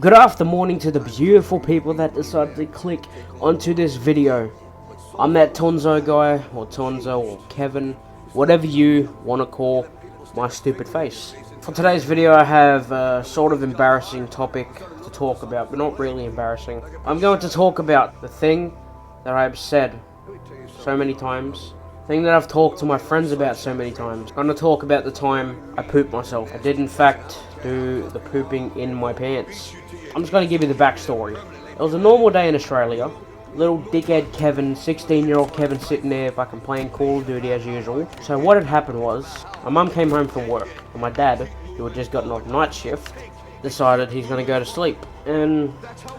Good after morning to the beautiful people that decided to click onto this video. I'm that Tonzo guy, or Tonzo, or Kevin, whatever you want to call my stupid face. For today's video I have a sort of embarrassing topic to talk about, but not really embarrassing. I'm going to talk about the thing that I've said so many times. Thing that I've talked to my friends about so many times. I'm going to talk about the time I pooped myself. I did in fact do the pooping in my pants. I'm just going to give you the backstory. It was a normal day in Australia. Little dickhead Kevin, 16-year-old Kevin sitting there fucking playing Call of Duty as usual. So what had happened was, my mum came home from work, and my dad, who had just gotten off night shift, decided he's going to go to sleep. And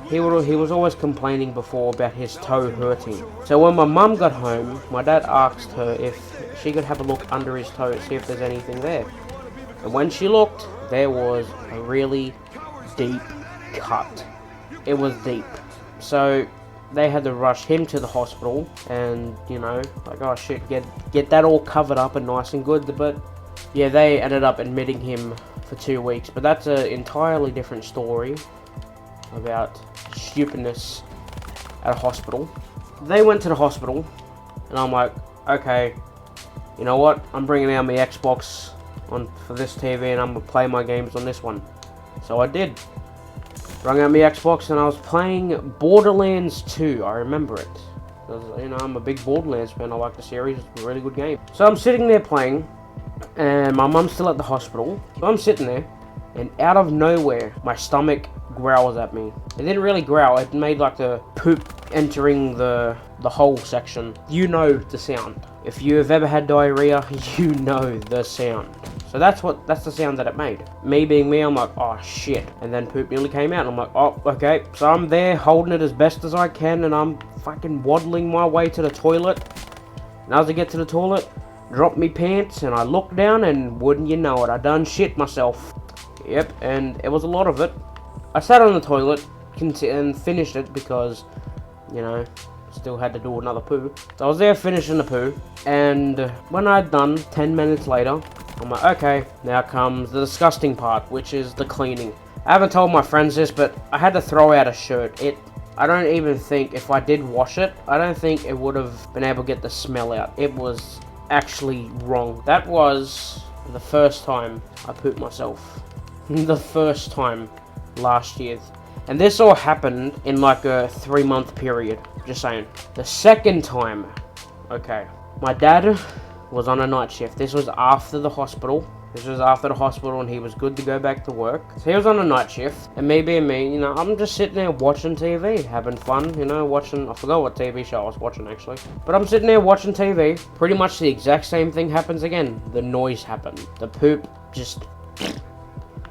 he was always complaining before about his toe hurting. So when my mum got home, my dad asked her if she could have a look under his toe to see if there's anything there. And when she looked, there was a really deep cut. It was deep. So they had to rush him to the hospital and, you know, like, oh shit, get that all covered up and nice and good. But yeah, they ended up admitting him for 2 weeks. But that's an entirely different story about stupidness at a hospital. They went to the hospital and I'm like, okay, you know what, I'm bringing out my Xbox for this TV and I'm gonna play my games on this one. So I did. Brought out my Xbox and I was playing Borderlands 2. I remember it. Because, you know, I'm a big Borderlands fan. I like the series. It's a really good game. So I'm sitting there playing and my mum's still at the hospital. So I'm sitting there and out of nowhere my stomach growls at me. It didn't really growl. It made like the poop entering the hole section. You know the sound. If you have ever had diarrhea, you know the sound. So that's the sound that it made. Me being me, I'm like, oh shit. And then poop nearly came out. And I'm like, oh, okay. So I'm there holding it as best as I can. And I'm fucking waddling my way to the toilet. And as I get to the toilet, drop me pants. And I look down and wouldn't you know it, I done shit myself. Yep, and it was a lot of it. I sat on the toilet and finished it because, you know, still had to do another poo. So I was there finishing the poo. And when I'd done, 10 minutes later, I'm like, okay, now comes the disgusting part, which is the cleaning. I haven't told my friends this, but I had to throw out a shirt. I don't even think, if I did wash it, I don't think it would have been able to get the smell out. It was actually wrong. That was the first time I pooped myself. The first time last year. And this all happened in like a 3-month period. Just saying. The second time, okay, my dad was on a night shift. This was after the hospital. And he was good to go back to work. So he was on a night shift. And me being me, you know, I'm just sitting there watching TV, having fun, you know, watching, I forgot what TV show I was watching actually. But I'm sitting there watching TV. Pretty much the exact same thing happens again. The noise happened. The poop just,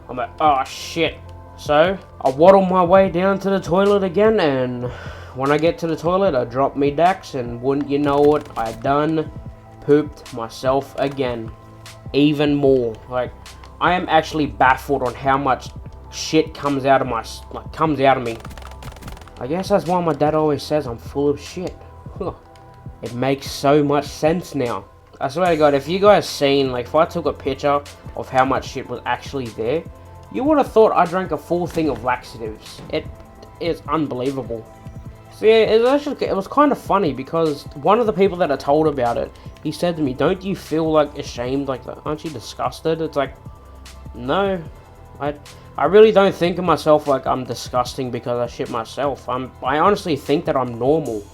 I'm like, oh shit. So I waddle my way down to the toilet again. And when I get to the toilet, I drop me dax. And wouldn't you know it, I done pooped myself again. Even more. Like, I am actually baffled on how much shit comes out of me. I guess that's why my dad always says I'm full of shit. It makes so much sense now. I swear to God, if you guys seen, like, if I took a picture of how much shit was actually there, you would have thought I drank a full thing of laxatives. It is unbelievable. So yeah, it was kind of funny because one of the people that I told about it, he said to me, don't you feel like ashamed, like, aren't you disgusted? It's like, no, I really don't think of myself like I'm disgusting because I shit myself. I honestly think that I'm normal.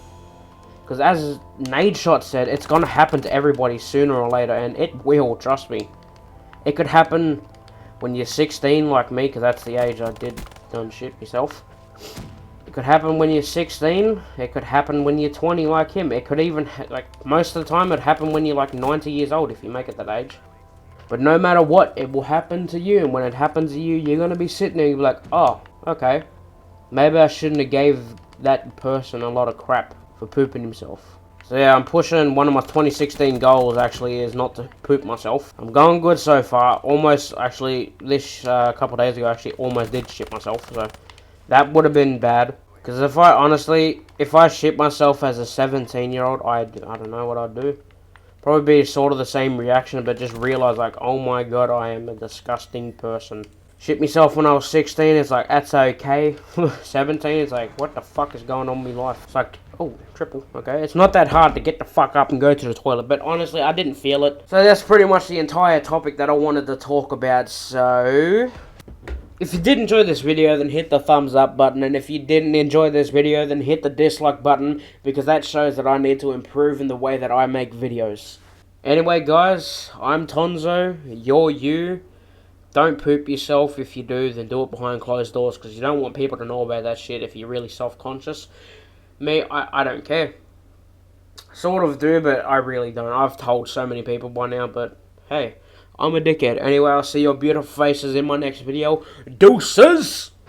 Because as Nadeshot said, it's gonna happen to everybody sooner or later, and it will, trust me. It could happen when you're 16 like me, because that's the age I done shit myself. It could happen when you're 16, it could happen when you're 20 like him. It could even, like, most of the time it'd happen when you're like 90 years old if you make it that age. But no matter what, it will happen to you, and when it happens to you, you're going to be sitting there and be like, oh, okay. Maybe I shouldn't have gave that person a lot of crap for pooping himself. So yeah, I'm pushing, one of my 2016 goals actually is not to poop myself. I'm going good so far. Almost, actually, this couple days ago, I actually almost did shit myself, so that would have been bad. Because if I shit myself as a 17-year-old, I don't know what I'd do. Probably be sort of the same reaction, but just realize, like, oh my god, I am a disgusting person. Shit myself when I was 16, it's like, that's okay. 17, it's like, what the fuck is going on in my life? It's like, oh, triple, okay. It's not that hard to get the fuck up and go to the toilet, but honestly, I didn't feel it. So that's pretty much the entire topic that I wanted to talk about, so... If you did enjoy this video, then hit the thumbs up button, and if you didn't enjoy this video, then hit the dislike button, because that shows that I need to improve in the way that I make videos. Anyway, guys, I'm Tonzo, you're you. Don't poop yourself. If you do, then do it behind closed doors, because you don't want people to know about that shit if you're really self-conscious. Me, I don't care. Sort of do, but I really don't. I've told so many people by now, but hey, I'm a dickhead. Anyway, I'll see your beautiful faces in my next video. Deuces!